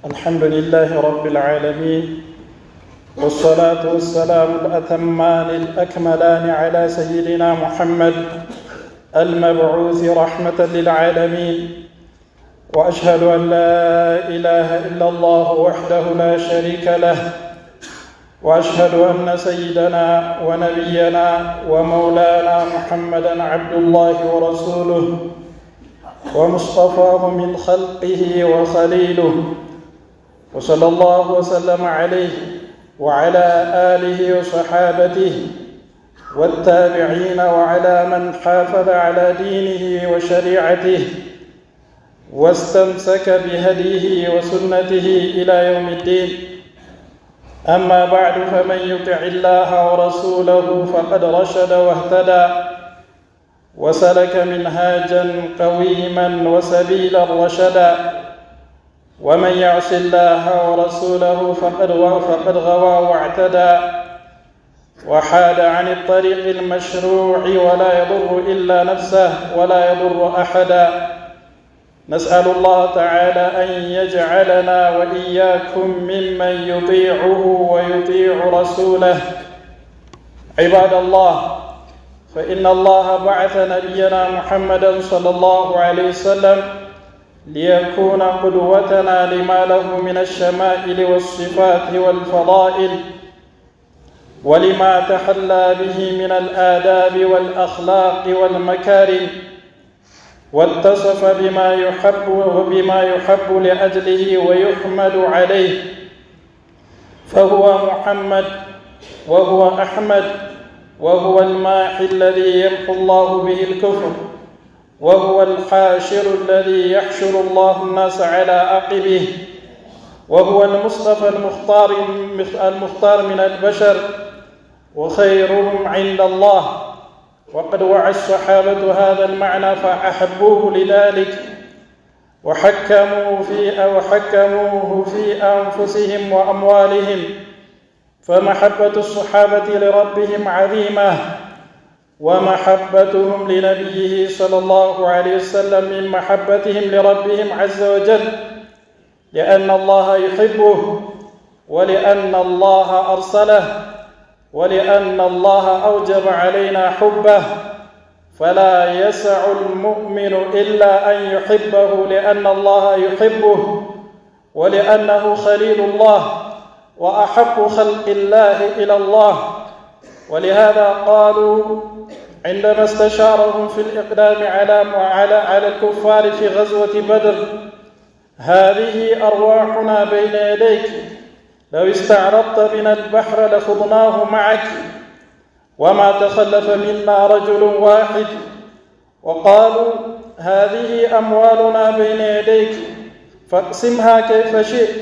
الحمد لله رب العالمين، والصلاة والسلام الأتمان الأكملان على سيدنا محمد المبعوث رحمة للعالمين. وأشهد أن لا إله إلا الله وحده لا شريك له، وأشهد أن سيدنا ونبينا ومولانا محمدًا عبد الله ورسوله ومصطفاه من خلقه وخليله، وصلى الله وسلم عليه وعلى آله وصحابته والتابعين وعلى من حافظ على دينه وشريعته واستمسك بهديه وسنته إلى يوم الدين. أما بعد، فمن يطع الله ورسوله فقد رشد واهتدى وسلك منهاجا قويما وسبيلا رشدا، ومن يعص الله ورسوله فقد غوى واعتدى وحاد عن الطريق المشروع، ولا يضر إلا نفسه ولا يضر أحدا. نسأل الله تعالى أن يجعلنا وإياكم ممن يطيعه ويطيع رسوله. عباد الله، فإن الله بعث نبينا محمدا صلى الله عليه وسلم ليكون قدوتنا لما له من الشمائل والصفات والفضائل، ولما تحلى به من الآداب والأخلاق والمكارم، واتصف بما يحب لأجله ويحمد عليه، فهو محمد وهو أحمد، وهو الماحي الذي يمحو الله به الكفر، وهو الحاشر الذي يحشر الله الناس على عقبه، وهو المصطفى المختار من البشر وخيرهم عند الله. وقد وعى الصحابة هذا المعنى فأحبوه لذلك، وحكموه في أنفسهم وأموالهم، فمحبة الصحابة لربهم عظيمة، ومحبتهم لنبيه صلى الله عليه وسلم من محبتهم لربهم عز وجل، لأن الله يحبه، ولأن الله أرسله، ولأن الله أوجب علينا حبه، فلا يسع المؤمن إلا أن يحبه، لأن الله يحبه، ولأنه خليل الله وأحب خلق الله إلى الله. ولهذا قالوا عندما استشارهم في الإقدام على الكفار في غزوة بدر: هذه أرواحنا بين يديك، لو استعرضت بنا البحر لخضناه معك، وما تخلف منا رجل واحد. وقالوا: هذه أموالنا بين يديك، فاقسمها كيف شئت،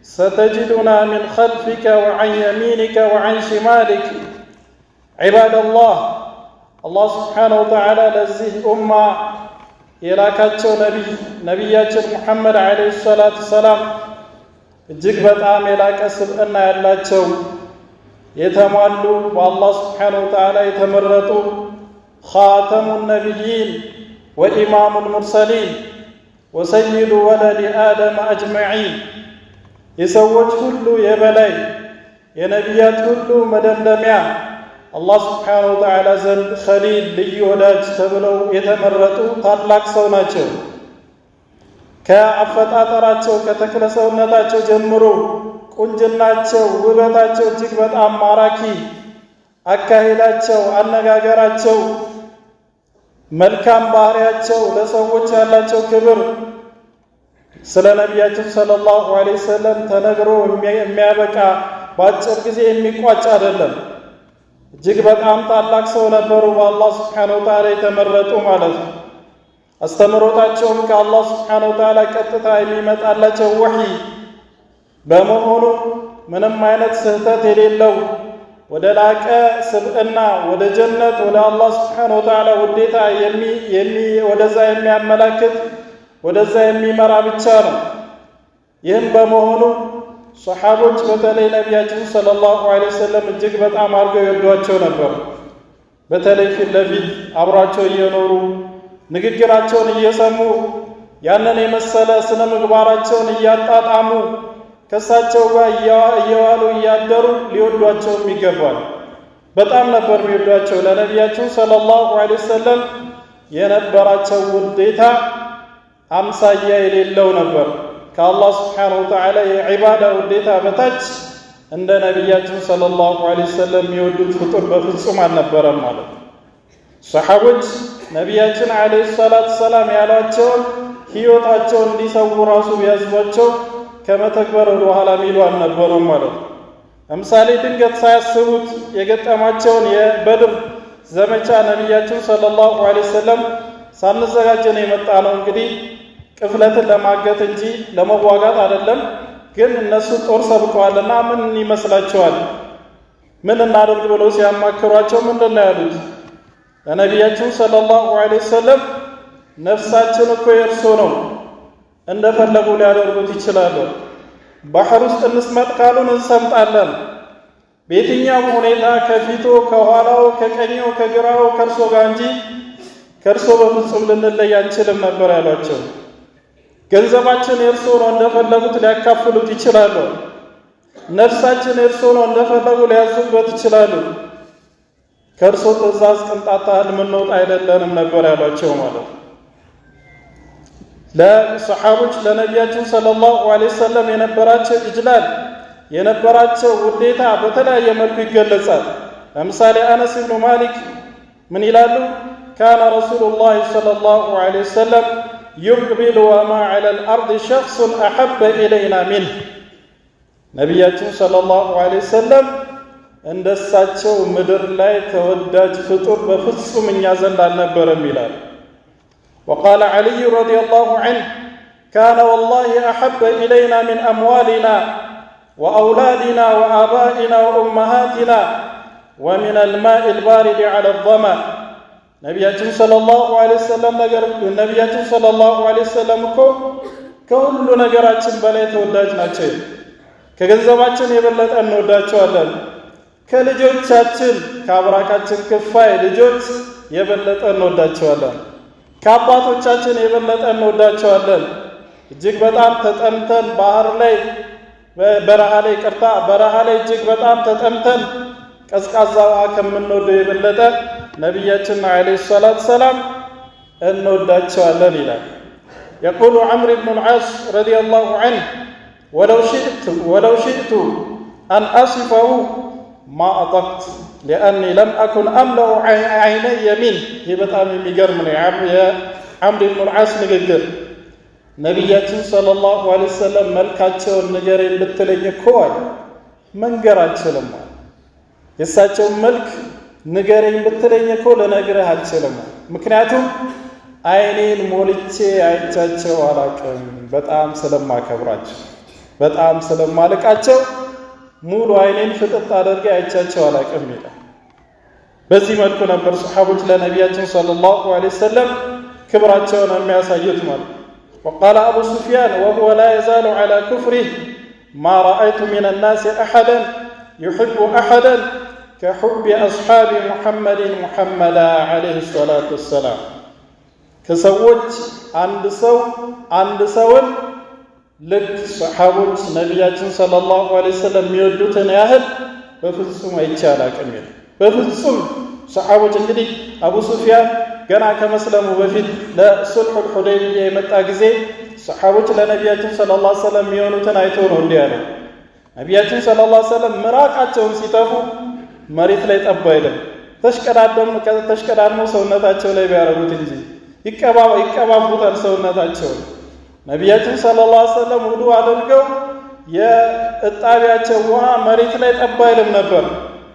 ستجدنا من خلفك وعن يمينك وعن شمالك. عباد الله، الله سبحانه وتعالى لزيه أمة የላካቸው ነቢያችን ሙሐመድ አለይሂ ሰላቱ ሰላም እጅግ በጣም የላቀ ስብዕና ያላቸው የተሟሉ በአላህ ስብሓነሁ ወተዓላ የተመረጡ ኻተሙ ነቢይን ወኢማሙ ሙርሰሊን ወሰይዱ ወለዲ አደም አጅመዒን፣ የሰዎች ሁሉ የበላይ የነቢያት ሁሉ መደምደሚያ፣ አላህ ስብሓነሁ ወተዓላ ዘንድ ኸሊል ልዩ ወዳጅ ተብለው የተመረጡ ታላቅ ሰው ናቸው። ከአፈጣጠራቸው ከተክለ ሰውነታቸው ጀምሮ ቁንጅናቸው፣ ውበታቸው እጅግ በጣም ማራኪ፣ አካሄዳቸው፣ አነጋገራቸው፣ መልካም ባህሪያቸው፣ ለሰዎች ያላቸው ክብር ስለ ነቢያችን ሰለላሁ ዐለይሂ ወሰለም ተነግሮ የሚያበቃ በአጭር ጊዜ የሚቋጭ አይደለም። እጅግ በጣም ታላቅ ሰው ነበሩ፣ በአላህ ስብሓነሁ ወተዓላ የተመረጡ ማለት ነው። አስተምሮታቸውም ከአላህ ስብሓነሁ ወተዓላ ቀጥታ የሚመጣላቸው ወሕይ በመሆኑ ምንም አይነት ስህተት የሌለው ወደ ላቀ ስብዕና፣ ወደ ጀነት፣ ወደ አላህ ስብሓነሁ ወተዓላ ውዴታ ወደዛ የሚያመላክት ወደዛ የሚመራ ብቻ ነው። ይህም በመሆኑ ሰሓቦች በተለይ ነቢያችን ሰለላሁ ዐለይሂ ወሰለም እጅግ በጣም አድርገው ይወዷቸው ነበር። በተለይ ፊት ለፊት አብሯቸው እየኖሩ ንግግራቸውን እየሰሙ ያንን የመሰለ ስነ ምግባራቸውን እያጣጣሙ ከሳቸው ጋር እየዋሉ እያደሩ ሊወዷቸውም ይገባል። በጣም ነበር የሚወዷቸው። ለነቢያችን ሰለላሁ ዐለይሂ ወሰለም የነበራቸው ውዴታ አምሳያ የሌለው ነበር። ከአላህ ስብሓነሁ ወተዓላ የዒባዳ ውዴታ በታች እንደ ነቢያችን ሰለላሁ ዐለይሂ ወሰለም የሚወዱት ፍጡር በፍጹም አልነበረም ማለት ነው። ሰሓቦች ነቢያችን ዐለይሂ ሰላቱ ሰላም ያሏቸውን ሕይወታቸውን እንዲሰዉ ራሱ ቢያዟቸው ከመተግበር ወደ ኋላ የሚሉ አልነበሩም ማለት ነው። ለምሳሌ ድንገት ሳያስቡት የገጠማቸውን የበድር ዘመቻ ነቢያችን ሰለላሁ ዐለይሂ ወሰለም ሳንዘጋጅ ነው የመጣ ነው እንግዲህ ቅፍለትን ለማገት እንጂ ለመዋጋት አይደለም። ግን እነሱ ጦር ሰብቀዋልና ምን ይመስላችኋል? ምን እናደርግ ብለው ሲያማክሯቸው ምንድን ነው ያሉት? ለነቢያችን ሰለላሁ ዐለይሂ ወሰለም ነፍሳችን እኮ የእርሶ ነው፣ እንደፈለጉ ሊያደርጉት ይችላሉ። ባህር ውስጥ እንስመጥ ካሉን እንሰምጣለን። በየትኛውም ሁኔታ ከፊቱ ከኋላው ከቀኙ ከግራው ከእርሶ ጋር እንጂ ከእርሶ በፍጹም ልንለይ አንችልም ነበር ያሏቸው። ገንዘባችን የእርሶ ነው፣ እንደፈለጉት ሊያካፍሉት ይችላሉ። ነፍሳችን የእርሶ ነው፣ እንደፈለጉ ሊያዙበት ይችላሉ። ከእርሶ ትእዛዝ ቅንጣት ያህል የምንወጣ አይደለንም ነበር ያሏቸው ማለት ነው። ለሰሓቦች ለነቢያችን ሰለላሁ ዐለይሂ ወሰለም የነበራቸው ኢጅላል የነበራቸው ውዴታ በተለያየ መልኩ ይገለጻል። ለምሳሌ አነስ ብኑ ማሊክ ምን ይላሉ? ካነ ረሱሉላህ ሰለላሁ ዐለይሂ ወሰለም ዩቅቢሉ ወማ ዐለል አርድ ሸኽሱን አሐበ ኢለይና ሚንህ። ነቢያችን ሰለላሁ ዐለይሂ ወሰለም እንደሳቸው ምድር ላይ ተወዳጅ ፍጡር በፍጹም እኛ ዘንድ አልነበረም ይላል። وقال علي رضي الله عنه كان والله أحب إلينا من أموالنا وأولادنا وآبائنا وأمهاتنا ومن الماء البارد على الظمأ. ነቢያችን ሰለላሁ ዐለይሂ ወሰለም ነቢያችን ሰለላሁ ዐለይሂ ወሰለም እኮ ከሁሉ ነገራችን በላይ ተወዳጅ ናቸው። ከገንዘባችን የበለጠ እንወዳቸዋለን። ከልጆቻችን ከአብራካችን ክፋይ ልጆች የበለጠ እንወዳቸዋለን። ከአባቶቻችን የበለጠ እንወዳቸዋለን። እጅግ በጣም ተጠምተን በረሃ ላይ እጅግ በጣም ተጠምተን ቀዝቃዛ ውሃ ከምንወደው የበለጠ ነቢያችን ዐለይሂ ሰላቱ ሰላም እንወዳቸዋለን ይላል። يقول عمرو بن العاص رضي الله عنه ولو شئت أن أصفه ما أطقت لأني لم أكن أملأ عيني منه. ይህ በጣም የሚገርም ነው። የዓምር ብኑ ልዓስ ንግግር ነቢያችን ሰለላሁ ዐለይሂ ወሰለም መልካቸውን ንገረኝ ብትለኝ እኮ መንገር አልችልም። የእሳቸውን መልክ ንገረኝ ብትለኝ እኮ ልነግርህ አልችልም። ምክንያቱም አይኔን ሞልቼ አይቻቸው አላቅም። በጣም ስለማከብራቸው በጣም ስለማልቃቸው ሙሉ አይኔን ፍጥጥ አድርጌ አይቻቸው አላቅም ይላል። በዚህ መልኩ ነበር ሰሓቦች ለነቢያችን ሰለላሁ ዐለይሂ ወሰለም ክብራቸውን የሚያሳዩት ማለት። وقال أبو سفيان وهو لا يزال على كفره ما رأيت من الناس أحدا يحب أحدا كحب أصحاب محمد محمدا عليه الصلاة والسلام. ከሰዎች አንድ ሰውን ልክ ሰሓቦች ነቢያችን ሰለላሁ ዐለይሂ ወሰለም የሚወዱትን ያህል በፍጹም አይቼ አላቅም ይላል። በፍጹም ሰሓቦች እንግዲህ አቡ ሱፊያን ገና ከመስለሙ በፊት ለሱልሑል ሑደይቢያ የመጣ ጊዜ ሰሓቦች ለነቢያችን ሰለላሁ ዐለይሂ ወሰለም የሚሆኑትን አይቶ ነው እንዲህ ያለው። ነቢያችን ሰለላሁ ዐለይሂ ወሰለም ምራቃቸውን ሲተፉ መሬት ላይ ጠብ አይልም። ተሽቀዳድሞ ሰውነታቸው ላይ ቢያረጉት እንጂ ይቀባቡታል ሰውነታቸውን። ነቢያችን ሰለላሁ ዐለይሂ ወሰለም ውዱ አድርገው የእጣቢያቸው ውሃ መሬት ላይ ጠብ አይልም ነበር፣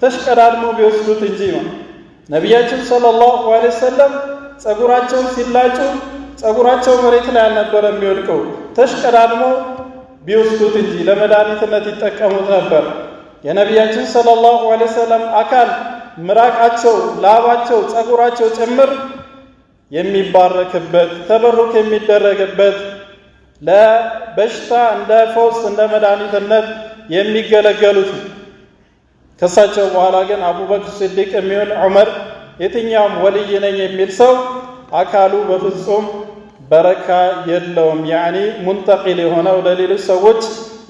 ተሽቀዳድሞ ቢወስዱት እንጂ ነው። ነቢያችን ሰለላሁ ዐለይሂ ወሰለም ጸጉራቸውን ሲላጩ ጸጉራቸው መሬት ላይ አልነበረም የሚወድቀው፣ ተሽቀዳድሞ ቢወስዱት እንጂ ለመድኃኒትነት ይጠቀሙት ነበር። የነቢያችን ሰለላሁ ዐለይሂ ወሰለም አካል ምራቃቸው፣ ላባቸው፣ ጸጉራቸው ጭምር የሚባረክበት ተበሩክ የሚደረግበት ለበሽታ እንደ ፈውስ እንደ መድኃኒትነት የሚገለገሉት። ከሳቸው በኋላ ግን አቡበክር ሲዲቅ የሚሆን ዑመር የትኛውም ወልይ ነኝ የሚል ሰው አካሉ በፍጹም በረካ የለውም። ያኒ ሙንተቂል የሆነ ወደ ሌሎች ሰዎች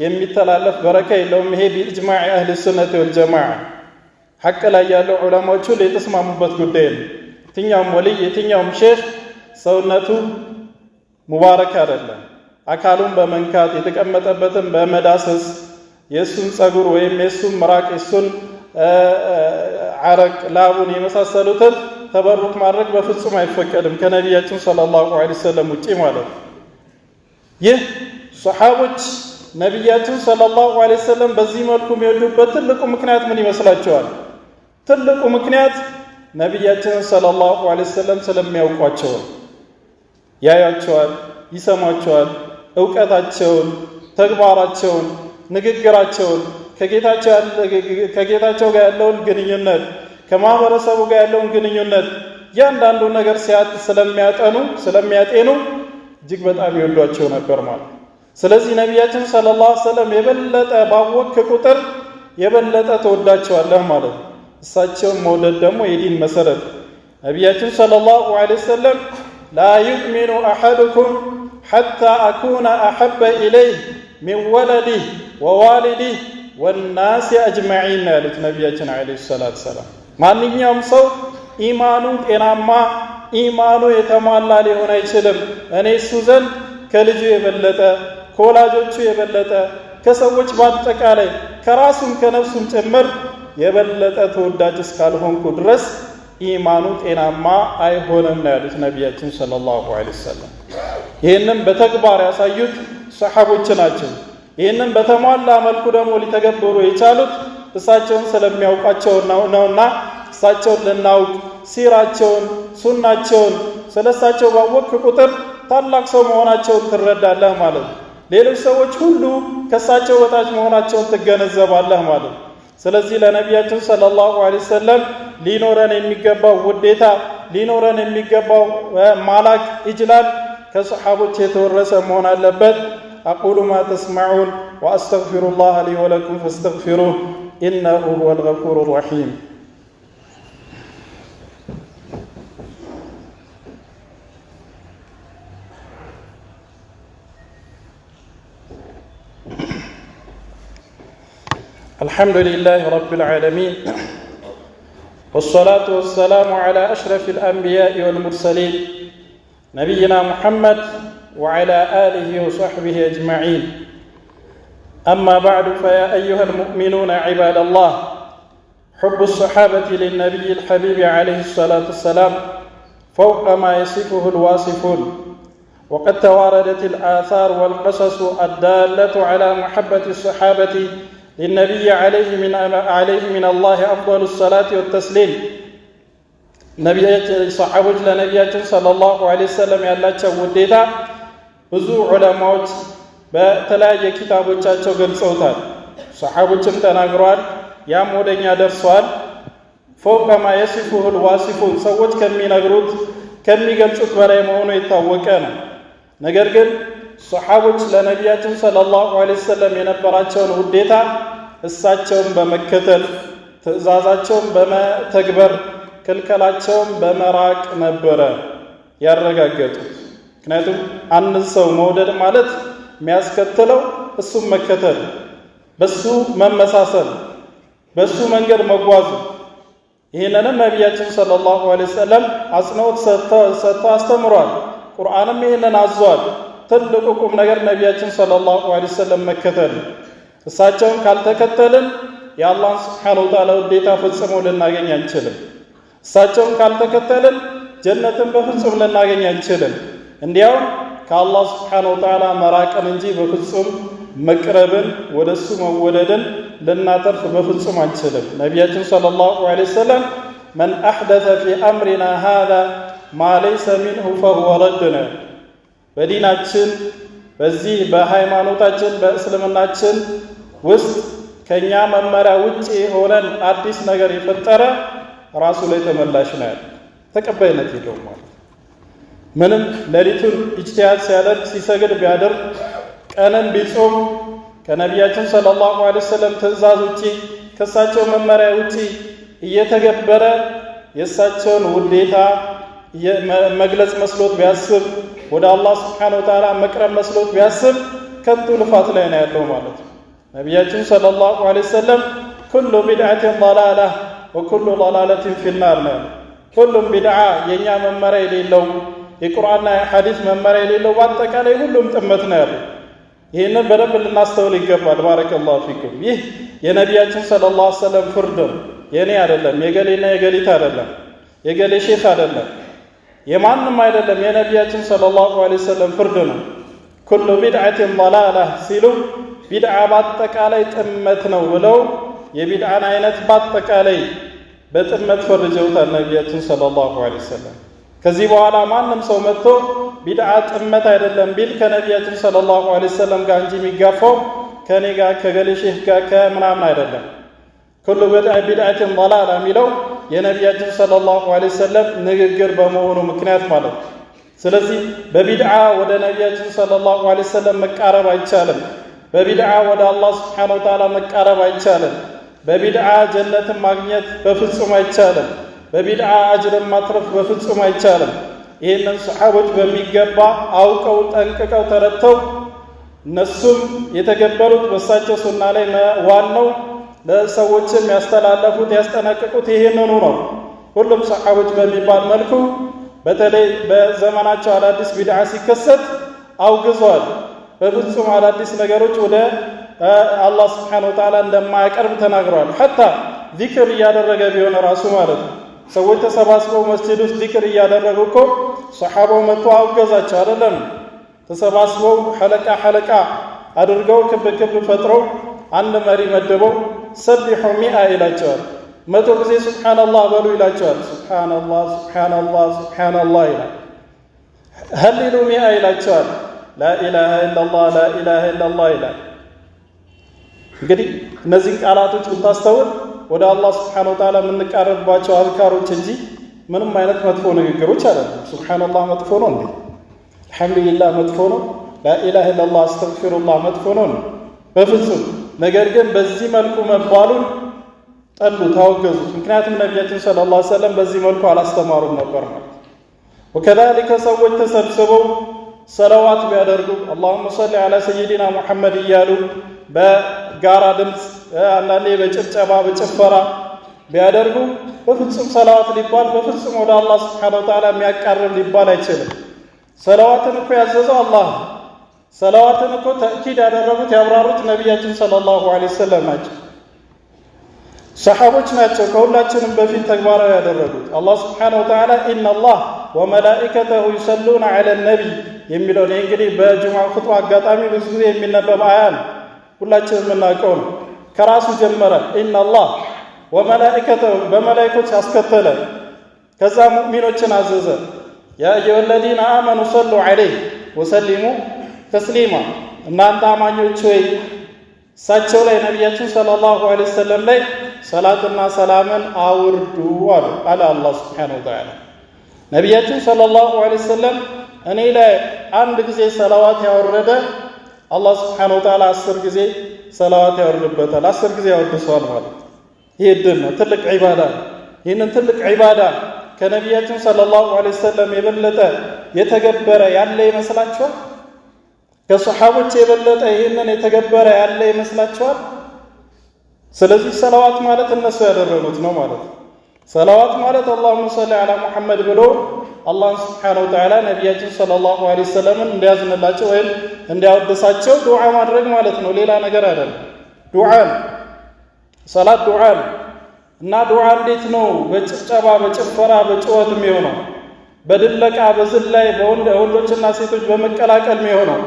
የሚተላለፍ በረካ የለውም። ይሄ ቢኢጅማዕ አህሊ ሱነቲ ወልጀማዓ ሐቅ ላይ ያለው ዑለማዎቹ የተስማሙበት ጉዳይ ነው። የትኛውም ወልይ የትኛውም ሼህ ሰውነቱ ሙባረክ አይደለም። አካሉን በመንካት የተቀመጠበትን በመዳሰስ የሱን ጸጉር ወይም የሱን ምራቅ የሱን አረቅ ላቡን የመሳሰሉትን ተበሩክ ማድረግ በፍጹም አይፈቀድም ከነቢያችን ሰለላሁ ዐለይሂ ወሰለም ውጪ ማለት ነው። ይህ ሱሐቦች ነቢያችን ሰለላሁ ዐለይሂ ወሰለም በዚህ መልኩ የሚወዱበት ትልቁ ምክንያት ምን ይመስላችኋል? ትልቁ ምክንያት ነቢያችን ሰለላሁ ዐለይሂ ወሰለም ስለሚያውቋቸው ያያቸዋል፣ ይሰማቸዋል። ዕውቀታቸውን፣ ተግባራቸውን፣ ንግግራቸውን ከጌታቸው ጋር ያለውን ግንኙነት ከማህበረሰቡ ጋር ያለውን ግንኙነት እያንዳንዱ ነገር ስለሚያጤኑ እጅግ በጣም ይወዷቸው ነበር ማለት። ስለዚህ ነቢያችን ሰለላሁ ዐለይሂ ወሰለም የበለጠ ባወቅክ ቁጥር የበለጠ ተወዳቸዋለህ ማለት ነው። እሳቸውን መውደድ ደግሞ የዲን መሰረት። ነቢያችን ሰለላሁ ዐለይሂ ወሰለም ላ ዩእሚኑ አሐዱኩም ሐታ አኩነ አሐበ ኢለይህ ሚን ወለዲህ ወዋሊዲህ ወናሲ አጅመዒን ያሉት ነቢያችን ዐለይሂ ሰላቱ ወሰላም። ማንኛውም ሰው ኢማኑ ጤናማ ኢማኑ የተሟላ ሊሆን አይችልም እኔ እሱ ዘንድ ከልጁ የበለጠ ከወላጆቹ የበለጠ ከሰዎች በአጠቃላይ ከራሱም ከነፍሱም ጭምር የበለጠ ተወዳጅ እስካልሆንኩ ድረስ ኢማኑ ጤናማ አይሆንም ያሉት ነቢያችን ሰለላሁ ዐለይሂ ወሰለም። ይህንም በተግባር ያሳዩት ሰሐቦች ናቸው። ይህንን በተሟላ መልኩ ደግሞ ሊተገብሩ የቻሉት እሳቸውን ስለሚያውቋቸው ነውና እሳቸውን ልናውቅ ሲራቸውን ሱናቸውን ስለሳቸው ባወቅክ ቁጥር ታላቅ ሰው መሆናቸውን ትረዳለህ ማለት ነው። ሌሎች ሰዎች ሁሉ ከሳቸው በታች መሆናቸውን ትገነዘባለህ ማለት ነው። ስለዚህ ለነቢያችን ሰለላሁ ዐለይሂ ወሰለም ሊኖረን የሚገባው ውዴታ ሊኖረን የሚገባው ማላክ ኢጅላል ከሰሐቦች የተወረሰ መሆን አለበት። أقول ما تسمعون وأستغفر الله لي ولكم فاستغفروه إنه هو الغفور الرحيم. الحمد لله رب العالمين والصلاة والسلام على أشرف الأنبياء والمرسلين نبينا محمد وعلى آله وصحبه أجمعين. أما بعد فيا أيها المؤمنون عباد الله حب الصحابة للنبي الحبيب عليه الصلاة والسلام فوق ما يصفه الواصفون، وقد تواردت الآثار والقصص الدالة على محبة الصحابة للنبي عليه من الله أفضل الصلاة والتسليم. صحابة لنبياتنا صلى الله عليه وسلم ያላቸው ውዴታ ብዙ ዑለማዎች በተለያየ ኪታቦቻቸው ገልጸውታል። ሰሐቦችም ተናግረዋል፣ ያም ወደኛ ደርሷል። فوق ما يصفه الواصفون ሰዎች ከሚነግሩት ከሚገልጹት በላይ መሆኑ የታወቀ ነው። ነገር ግን ሰሐቦች ለነቢያችን ሰለላሁ ዐለይሂ ወሰለም የነበራቸውን ውዴታ እሳቸውን በመከተል ትእዛዛቸውን በመተግበር ክልከላቸውን በመራቅ ነበረ ያረጋገጡት። ምክንያቱም አንድ ሰው መውደድ ማለት የሚያስከትለው እሱም መከተል፣ በሱ መመሳሰል፣ በሱ መንገድ መጓዝ። ይህንንም ነቢያችን ሰለላሁ ዐለይሂ ወሰለም አጽንኦት ሰጥተው አስተምሯል። ቁርአንም ይህንን አዟል። ትልቁ ቁም ነገር ነቢያችን ሰለላሁ ዐለይሂ ወሰለም መከተል። እሳቸውን ካልተከተልን የአላህን ሱብሓነሁ ወተዓላ ውዴታ ፈጽሞ ልናገኝ አንችልም። እሳቸውን ካልተከተልን ጀነትን በፍጹም ልናገኝ አንችልም። እንዲያውም ከአላህ ሱብሓነሁ ወተዓላ መራቅን እንጂ በፍጹም መቅረብን ወደሱ መወደድን ልናተርፍ በፍጹም አንችልም። ነቢያችን ሰለላሁ ዐለይሂ ወሰለም መን አሕደተ ፊ አምሪና ሃዛ ማ ለይሰ ሚንሁ ፈሁወ ረድነ፣ በዲናችን በዚህ በሃይማኖታችን በእስልምናችን ውስጥ ከኛ መመሪያ ውጪ ሆነን አዲስ ነገር የፈጠረ ራሱ ላይ ተመላሽ ነው ያለ፣ ተቀባይነት የለውም ማለት። ምንም ሌሊቱን ኢጅቲሃድ ሲያደርግ ሲሰግድ ቢያደርግ ቀንን ቢጾም ከነቢያችን ሰለላሁ ዐለይሂ ወሰለም ትእዛዝ ውጪ ከእሳቸው መመሪያ ውጪ እየተገበረ የእሳቸውን ውዴታ መግለጽ መስሎት ቢያስብ ወደ አላህ Subhanahu Wa Ta'ala መቅረብ መስሎት ቢያስብ ከንቱ ልፋት ላይ ነው ያለው ማለት ነው። ነብያችን ሰለላሁ ዐለይሂ ወሰለም ኩሉ ቢድዓቲን ضላላህ ወኩሉ ضላለቲን ፊናር ነው። ሁሉም ቢድዓ የኛ መመሪያ የሌለው የቁርአንና የሐዲስ መመሪያ የሌለው በአጠቃላይ ሁሉም ጥመት ነው ያለው። ይህንን በደንብ ልናስተውል ይገባል። ባረከላሁ ፊኩም። ይህ የነቢያችን ሰለላሁ ዐለይሂ ወሰለም ፍርድ ነው፣ የኔ አይደለም፣ የገሌና የገሊት አይደለም፣ የገሌ ሼክ አይደለም፣ የማንም አይደለም። የነቢያችን ሰለላሁ ዐለይሂ ወሰለም ፍርድ ነው። ኩሉ ቢድዓቲን ضላላህ ሲሉ ቢድዓ በአጠቃላይ ጥመት ነው ብለው የቢድዓን አይነት በአጠቃላይ በጥመት ፈርጀውታል ነቢያችን ሰለላሁ ዐለይሂ ወሰለም። ከዚህ በኋላ ማንም ሰው መጥቶ ቢድዓ ጥመት አይደለም ቢል ከነቢያችን ሰለላሁ ዐለይሂ ወሰለም ጋር እንጂ የሚጋፋው ከኔ ጋር ከገሌ ሼህ ጋር ከምናምን አይደለም። ኩሉ ቢድዓቲን ضላላ የሚለው የነቢያችን ሰለላሁ ዐለይሂ ወሰለም ንግግር በመሆኑ ምክንያት ማለት ነው። ስለዚህ በቢድዓ ወደ ነቢያችን ሰለላሁ ዐለይሂ ወሰለም መቃረብ አይቻልም። በቢድዓ ወደ አላህ Subhanahu Wa Ta'ala መቃረብ አይቻልም። በቢድዓ ጀነትን ማግኘት በፍጹም አይቻልም። በቢድዓ አጅርን ማትረፍ በፍጹም አይቻልም። ይህንን ሰሓቦች በሚገባ አውቀው ጠንቅቀው ተረድተው እነሱም የተገበሩት በሳቸው ሱና ላይ ዋናው ለሰዎችም ያስተላለፉት ያስጠነቅቁት ይህንኑ ነው። ሁሉም ሰሓቦች በሚባል መልኩ በተለይ በዘመናቸው አዳዲስ ቢድዓ ሲከሰት አውግዘዋል። በፍጹም አዳዲስ ነገሮች ወደ አላህ Subhanahu Wa Ta'ala እንደማያቀርብ ተናግረዋል። ሐታ ዚክር እያደረገ ቢሆን ራሱ ማለት ነው። ሰዎች ተሰባስበው መስጂድ ውስጥ ዚክር እያደረጉ እኮ ሰሓባው መጥቶ አውገዛቸው አይደለም። ተሰባስበው ሐለቃ አድርገው ክብ ፈጥረው አንድ መሪ መድበው ሰቢሑ ሚአ ይላቸዋል። 100 ጊዜ ሱብሃንአላህ በሉ ይላቸዋል። ሱብሃንአላህ ይላል። ሀሊሉ ሚአ ይላቸዋል። ላኢላሃ ኢለላህ ይላል። እንግዲህ እነዚህን ቃላቶች ብታስተውል ወደ አላህ Subhanahu Wa Ta'ala የምንቃረብባቸው አዝካሮች እንጂ ምንም አይነት መጥፎ ንግግሮች አይደለም። ሱብሃንአላህ መጥፎ ነው እንዴ? አልሐምዱሊላህ መጥፎ ነው? ላኢላሃ ኢለላህ አስተግፊሩላህ መጥፎ ነው? በፍጹም። ነገር ግን በዚህ መልኩ መባሉን ጠሉ፣ ታወገዙት። ምክንያቱም ነቢያችን ሰለላሁ ዐለይሂ ወሰለም በዚህ መልኩ አላስተማሩም ነበር ማለት። ወከዛሊከ ሰዎች ተሰብስበው ሰለዋት ቢያደርጉ አላሁመ ሰሊ ዐላ ሰይዲና ሙሐመድ እያሉ በጋራ ድምፅ አንዳንዴ በጭብጨባ በጭፈራ ቢያደርጉ በፍጹም ሰላዋት ሊባል በፍጹም ወደ አላህ Subhanahu Wa Ta'ala የሚያቃርብ ሊባል አይችልም። ሰላዋትን እኮ ያዘዘው አላህ፣ ሰላዋትን እኮ ተእኪድ ያደረጉት ያብራሩት ነቢያችን ሰለላሁ ዐለይሂ ወሰለም ናቸው። ሰሓቦች ናቸው ከሁላችንም በፊት ተግባራዊ ያደረጉት። አላህ Subhanahu Wa Ta'ala ኢነላህ ወመላኢከተሁ ዩሰሉነ ዐለ ነቢይ የሚለው እንግዲህ በጁምዓ ኹጥባ አጋጣሚ ብዙ ጊዜ የሚነበብ አያ ነው። ሁላችንም የምናውቀው ነው። ከራሱ ጀመረ ኢነላህ ወመላኢከተሁ በመላእክቶች አስከተለ። ከዛ ሙእሚኖችን አዘዘ ያ አዩሀለዚነ አመኑ ሰሉ ዐለይሂ ወሰሊሙ ተስሊማ፣ እናንተ አማኞች ሆይ እሳቸው ላይ ነቢያችን ሰለላሁ ዐለይሂ ወሰለም ላይ ሰላትና ሰላምን አውርዱ አለ አላህ Subhanahu Wa Ta'ala። ነቢያችን ሰለላሁ ዐለይሂ ወሰለም እኔ ላይ አንድ ጊዜ ሰላዋት ያወረደ አላህ Subhanahu Wa Ta'ala 10 ጊዜ ሰላዋት ያወርድበታል፣ 10 ጊዜ ያወድሰዋል ማለት። ይሄ ድል ነው፣ ትልቅ ዒባዳ ነው። ይህንን ትልቅ ዒባዳ ከነቢያችን ሰለላሁ ዐለይሂ ወሰለም የበለጠ የተገበረ ያለ ይመስላችኋል? ከሰሓቦች የበለጠ ይህንን የተገበረ ያለ ይመስላችኋል? ስለዚህ ሰላዋት ማለት እነሱ ያደረጉት ነው ማለት ነው። ሰላዋት ማለት አላሁመ ሰሊ ዐላ ሙሐመድ ብሎ አላህን Subhanahu Wa Ta'ala ነቢያችን ሰለላሁ ዐለይሂ ወሰለምን እንዲያዝንላቸው ወይም እንዲያወድሳቸው ዱዓ ማድረግ ማለት ነው። ሌላ ነገር አይደለም። ዱዓ ሰላት ዱዓ እና ዱዓ እንዴት ነው? በጭብጨባ በጭፈራ በጭወት የሚሆነው? በድለቃ በዝላይ በወንዶችና ሴቶች በመቀላቀል የሚሆነው?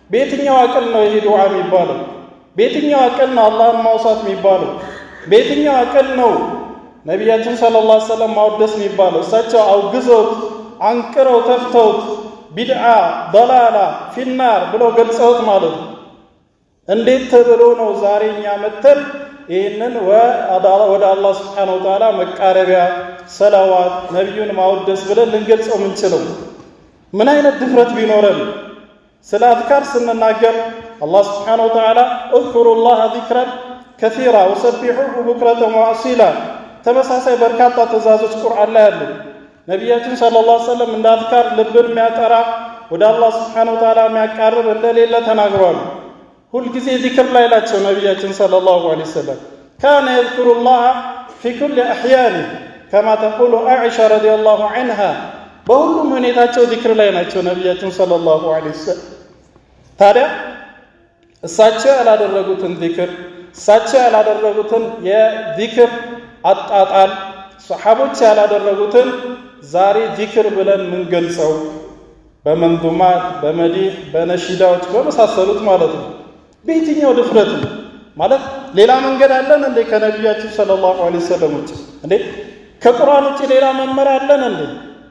በየትኛው አቅል ነው ይሄ ዱዓ የሚባለው? በየትኛው አቅል ነው አላህን ማውሳት የሚባለው? በየትኛው አቅል ነው ነቢያችን ሰለላሁ ዐለይሂ ወሰለም ማወደስ የሚባለው? እሳቸው አውግዘውት አንቅረው ተፍተውት ቢድዓ ضላላ ፊናር ብለው ገልጸውት ማለት ነው። እንዴት ተብሎ ነው ዛሬ እኛ መተን ይህንን ወደ አላህ Subhanahu Wa Ta'ala መቃረቢያ ሰላዋት ነቢዩን ማወደስ ብለን ልንገልጸው ምንችለው? ምን አይነት ድፍረት ቢኖረን? ስለ አዝካር ስንናገር አላህ Subhanahu Wa Ta'ala እዝኩሩላህ ዚክረን ከሲራ ወሰቢሑሁ ቡክረተን ወአሲላ ተመሳሳይ በርካታ ትእዛዞች ቁርአን ላይ አሉ። ነቢያችን ሰለላሁ ዐለይሂ ወሰለም እንደ አዝካር ልብን የሚያጠራ ወደ አላህ ሱብሓነሁ ወተዓላ የሚያቃርብ እንደሌለ ተናግረዋል። ሁልጊዜ ዚክር ላይ ናቸው ነቢያችን ሰለላሁ ዐለይሂ ወሰለም። ካነ የዝኩሩላህ ፊ ኩሊ አሕያኒ ከማ ተቁሉ አኢሻ ረዲየላሁ ዐንሃ። በሁሉም ሁኔታቸው ዚክር ላይ ናቸው ነቢያችን ሰለላሁ ዐለይሂ ወሰለም። ታዲያ እሳቸው ያላደረጉትን ዚክር እሳቸው ያላደረጉትን የዚክር አጣጣል ሰሓቦች ያላደረጉትን ዛሬ ዚክር ብለን ምንገልጸው በመንዙማት በመዲህ በነሺዳዎች በመሳሰሉት ማለት ነው። በየትኛው ድፍረት ነው ማለት ሌላ መንገድ አለን እንዴ ከነቢያችን ሰለላሁ ዐለይሂ ወሰለም ውጭ? እንዴ ከቁርአን ውጭ ሌላ መመሪያ አለን እንዴ?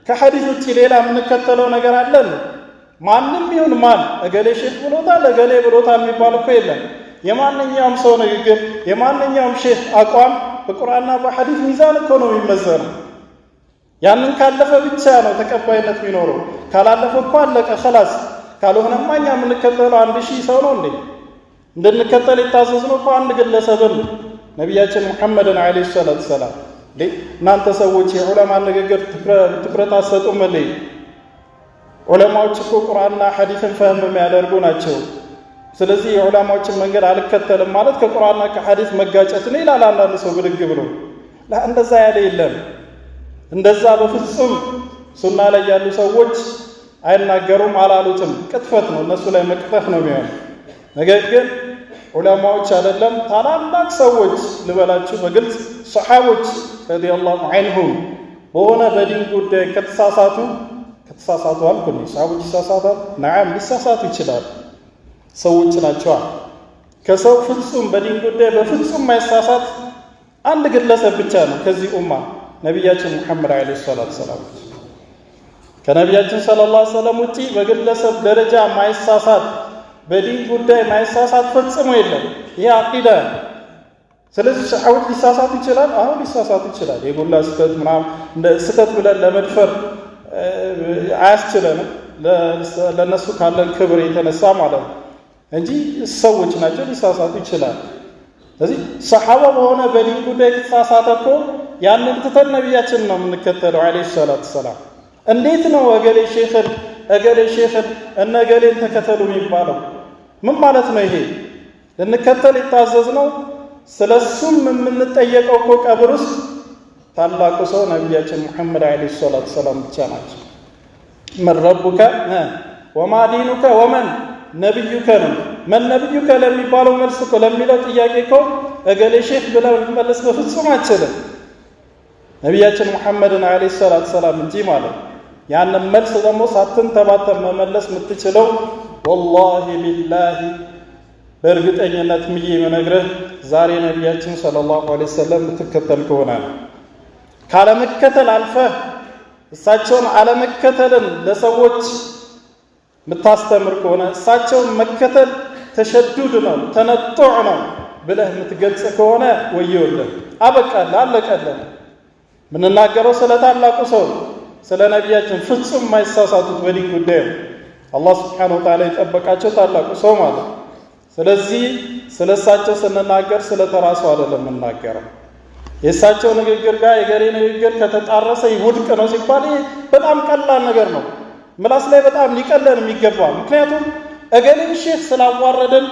ከሐዲስ ውጭ ሌላ የምንከተለው ነገር አለን? ማንም ይሁን ማን እገሌ ሼክ ብሎታል እገሌ ብሎታል የሚባል እኮ የለም። የማንኛውም ሰው ንግግር የማንኛውም ሼክ አቋም በቁርአንና በሐዲስ ሚዛን እኮ ነው የሚመዘነው። ያንን ካለፈ ብቻ ነው ተቀባይነት የሚኖረው። ካላለፈ እኮ አለቀ خلاص። ካልሆነማ እኛ የምንከተለው 1000 ሰው ነው እንዴ? እንድንከተል የታዘዝነው እኮ አንድ ግለሰብን ነቢያችን ሙሐመድን ዐለይሂ ሰላቱ ሰላም። እናንተ ሰዎች የዑለማ ንግግር ትኩረት አትሰጡም እንዴ? ዑለማዎች እኮ ቁርአንና ሐዲስን ፈህም የሚያደርጉ ናቸው። ስለዚህ የዑለማዎችን መንገድ አልከተልም ማለት ከቁርአንና ከሐዲስ መጋጨት ነው ይላል አንዳንድ ሰው ብድግ ብሎ። እንደዛ ያለ የለም። እንደዛ በፍጹም ሱና ላይ ያሉ ሰዎች አይናገሩም አላሉትም። ቅጥፈት ነው፣ እነሱ ላይ መቅጠፍ ነው የሚሆነው። ነገር ግን ዑለማዎች አይደለም ታላላቅ ሰዎች ልበላችሁ በግልጽ ሰሓቦች ረዲየላሁ ዐንሁም በሆነ በዲን ጉዳይ ከተሳሳቱ አልኩኝ። ሰሓቦች ይሳሳታሉ? ነዓም ሊሳሳቱ ይችላሉ። ሰዎች ናቸው። ከሰው ፍጹም በዲን ጉዳይ በፍጹም ማይሳሳት አንድ ግለሰብ ብቻ ነው ከዚህ ኡማ ነቢያችን ሙሐመድ ዐለይሂ ሰላቱ ሰላም። ከነቢያችን ሰለላሁ ዐለይሂ ወሰለም ውጪ በግለሰብ ደረጃ ማይሳሳት በዲን ጉዳይ ማይሳሳት ፈጽሞ የለም። ይሄ አቂዳ። ስለዚህ ሰሓቦች ሊሳሳቱ ይችላል። አሁን ሊሳሳቱ ይችላል። የጎላ ስህተት ምናምን እንደ ስህተት ብለን ለመድፈር አያስችለንም፣ ለነሱ ካለን ክብር የተነሳ ማለት ነው እንጂ ሰዎች ናቸው፣ ሊሳሳቱ ይችላል። ስለዚህ ሰሓባ በሆነ በዲን ጉዳይ ከተሳሳተ እኮ ያንን ትተን ነቢያችን ነው የምንከተለው ዐለይሂ ሰላቱ ሰላም። እንዴት ነው እገሌ ሼኽን እነ እገሌን ተከተሉ የሚባለው? ምን ማለት ነው ይሄ? ልንከተል የታዘዝነው ስለሱም የምንጠየቀው እኮ ቀብር ውስጥ ታላቁ ሰው ነቢያችን ሙሐመድ ዐለይሂ ሰላቱ ሰላም ብቻ ናቸው። መን ረቡከ ወማ ዲኑከ ወመን ነቢዩከ ነው። መን ነቢዩከ ለሚባለው መልስ እኮ ለሚለው ጥያቄ እኮ እገሌ ሼክ ብለው ልንመለስ በፍጹም አይችልም። ነቢያችን ሙሐመድን ዐለይሂ ሰላቱ ሰላም እንጂ ማለት ነው። ያንን መልስ ደግሞ ሳትንተባተብ መመለስ የምትችለው ወላሂ ቢላሂ በእርግጠኝነት ምዬ የምነግርህ ዛሬ ነቢያችን ሰለላሁ ዐለይሂ ወሰለም የምትከተል ከሆነ ነው። ካለመከተል አልፈህ እሳቸውን አለመከተልን ለሰዎች የምታስተምር ከሆነ እሳቸውን መከተል ተሸዱድ ነው ተነጡዕ ነው ብለህ የምትገልጽ ከሆነ ወየውልህ፣ አበቃለህ፣ አለቀለህ። ምንናገረው ስለ ታላቁ ሰው ስለ ነቢያችን ፍጹም የማይሳሳቱት በዲን ጉዳይ አላህ ሱብሓነሁ ወተዓላ የጠበቃቸው ታላቁ ሰው ማለት። ስለዚህ ስለ እሳቸው ስንናገር ስለ ተራሱ አይደለም የምናገረው። የእሳቸው ንግግር ጋር የገሌ ንግግር ከተጣረሰ ውድቅ ነው ሲባል በጣም ቀላል ነገር ነው። ምላስ ላይ በጣም ሊቀለን የሚገባ። ምክንያቱም እገሌን ሼክ ስላዋረደን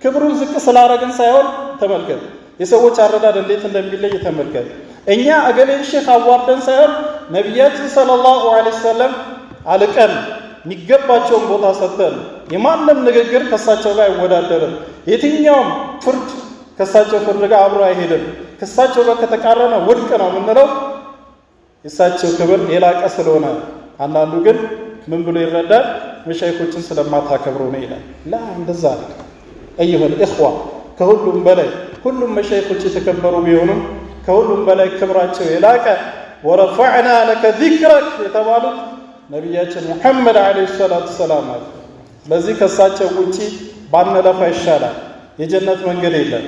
ክብሩን ዝቅ ስላረግን ሳይሆን ተመልከት፣ የሰዎች አረዳድ እንዴት እንደሚለይ ተመልከት። እኛ እገሌን ሼክ አዋርደን ሳይሆን ነቢያችን ሰለላሁ ዐለይሂ ወሰለም አልቀን የሚገባቸውን ቦታ ሰጥተን የማንም ንግግር ከእሳቸው ጋር አይወዳደርም። የትኛውም ፍርድ ከእሳቸው ፍርድ ጋር አብሮ አይሄድም። ከእሳቸው ጋር ከተቃረነ ውድቅ ነው የምንለው የእሳቸው ክብር የላቀ ስለሆነ። አንዳንዱ ግን ምን ብሎ ይረዳል? መሻይኾችን ስለማታከብሩ ነው ይላል። ላ እንደዛ አይደል። አዩሀል ኢኽዋ ከሁሉም በላይ ሁሉም መሻይኾች የተከበሩ ቢሆኑም ከሁሉም በላይ ክብራቸው የላቀ ወረፈዕና ለከ ዚክረክ የተባሉት ነቢያችን ሙሐመድ ዐለይሂ ሰላቱ ሰላም አለ። ስለዚህ ከእሳቸው ውጪ ባንለፋ ይሻላል። የጀነት መንገድ የለም።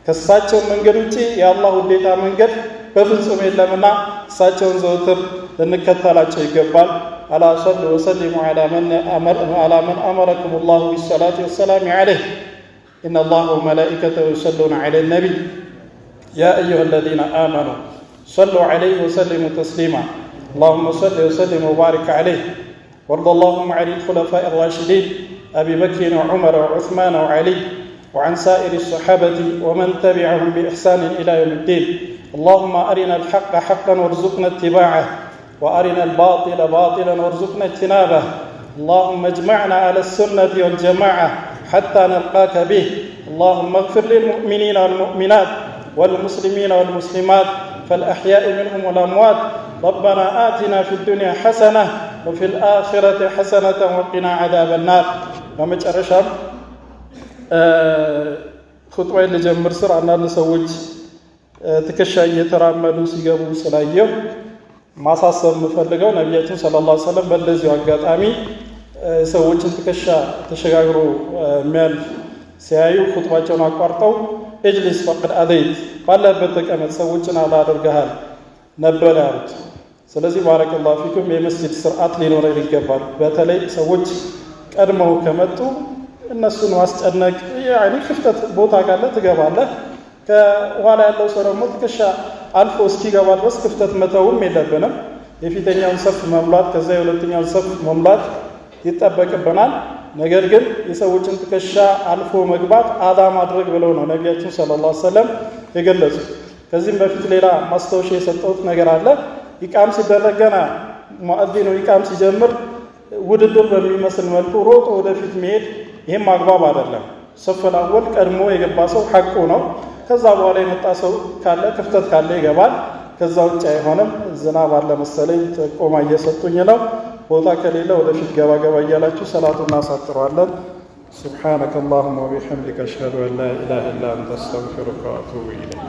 ከእሳቸው መንገድ ውጪ የአላህ ውዴታ መንገድ በፍጹም የለምና እሳቸውን ዘውትር ልንከተላቸው ይገባል። አላ ሰሉ ወሰሊሙ ዐላ መን አመረኩም ላሁ ቢሰላቲ ወሰላሚ ዐለይህ ኢነ ላሁ ወመላኢከተሁ ዩሰሉነ ዐለ ነቢይ ያ አዩሀ አለዚነ አመኑ ሰሉ ዐለይሂ ወሰሊሙ ተስሊማ اللهم صل وسلم وبارك عليه. وارض اللهم عن الخلفاء الراشدين أبي بكر وعمر وعثمان وعلي وعن سائر الصحابة ومن تبعهم بإحسان إلى يوم الدين. اللهم أرنا الحق حقا وارزقنا اتباعه وأرنا الباطل باطلا وارزقنا اجتنابه. اللهم اجمعنا على السنة والجماعة حتى نلقاك به. اللهم اغفر للمؤمنين والمؤمنات والمسلمين والمسلمات فالأحياء منهم والأموات. ربنا آتنا في الدنيا حسنة وفي الآخرة حسنة وقنا عذاب النار. ومجرشام خطوة لجمر سر أننا نسوج تكشى يترامل سيجابو سلايو ما صاصر مفلقو نبياتنا صلى الله عليه وسلم بلزي وقات آمي سوج تكشى تشغاغرو مال سيايو خطوة أقوارتو اجلس فقد أذيت بالا بتك أمد سوجنا على درجهال نبلا عرض. ስለዚህ ባረከላሁ ፊኩም የመስጂድ ስርዓት ሊኖረን ይገባል። በተለይ ሰዎች ቀድመው ከመጡ እነሱን ማስጨነቅ ያኒ ክፍተት ቦታ ካለ ትገባለህ። ከኋላ ያለው ሰው ደግሞ ትከሻ አልፎ እስኪገባ ድረስ ክፍተት መተውም የለብንም። የፊተኛውን ሰፍ መሙላት ከዛ የሁለተኛውን ሰፍ መሙላት ይጠበቅብናል። ነገር ግን የሰዎችን ትከሻ አልፎ መግባት አዳ ማድረግ ብለው ነው ነብያችን ሰለላሁ ዐለይሂ ወሰለም የገለጹት። ከዚህም በፊት ሌላ ማስታወሻ የሰጠሁት ነገር አለ። ኢቃም ሲደረገና ሙአዚኑ ኢቃም ሲጀምር ውድድር በሚመስል መልኩ ሮጦ ወደፊት መሄድ ይሄም አግባብ አይደለም። ሰፈል አወል ቀድሞ የገባ ሰው ሐቁ ነው። ከዛ በኋላ የመጣ ሰው ካለ ክፍተት ካለ ይገባል። ከዛ ውጭ አይሆንም። ዝናብ አለ መሰለኝ ጥቆማ እየሰጡኝ ነው። ቦታ ከሌለ ወደፊት ገባ ገባ እያላችሁ ሰላቱን እናሳጥረዋለን። سبحانك اللهم وبحمدك أشهد أن لا إله إلا أنت أستغفرك وأتوب إليك.